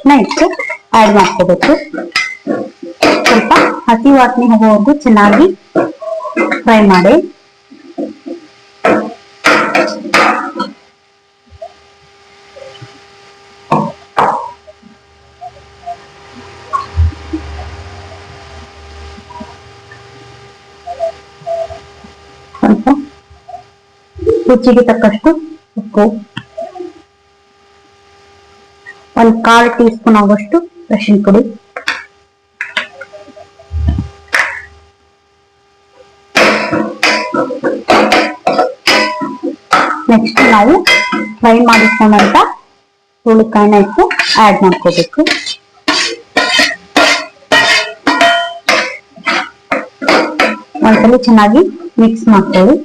ಅರಿಶಿನ ಇಟ್ಟು ಆಡ್ ಮಾಡ್ಕೋಬೇಕು. ಸ್ವಲ್ಪ ಹಸಿ ವಾಸನೆ ಹೋಗೋವರೆಗೂ ಚೆನ್ನಾಗಿ ಫ್ರೈ ಮಾಡಿ. ಸ್ವಲ್ಪ ರುಚಿಗೆ ತಕ್ಕಷ್ಟು ಉಪ್ಪು, 1/4 ಟೀ ಸ್ಪೂನ್ ಆಗುವಷ್ಟು ಅರಿಶಿನ ಪುಡಿ, ನೆಕ್ಸ್ಟ್ ನಾವು ಫ್ರೈ ಮಾಡಿಕೊಂಡಂತ ಹುರುಳಿಕಾಯಿನ ಇಟ್ಟು ಆಡ್ ಮಾಡ್ಕೋಬೇಕು. ಒಂದ್ಸಲ ಚೆನ್ನಾಗಿ ಮಿಕ್ಸ್ ಮಾಡ್ಕೊಳ್ಳಿ.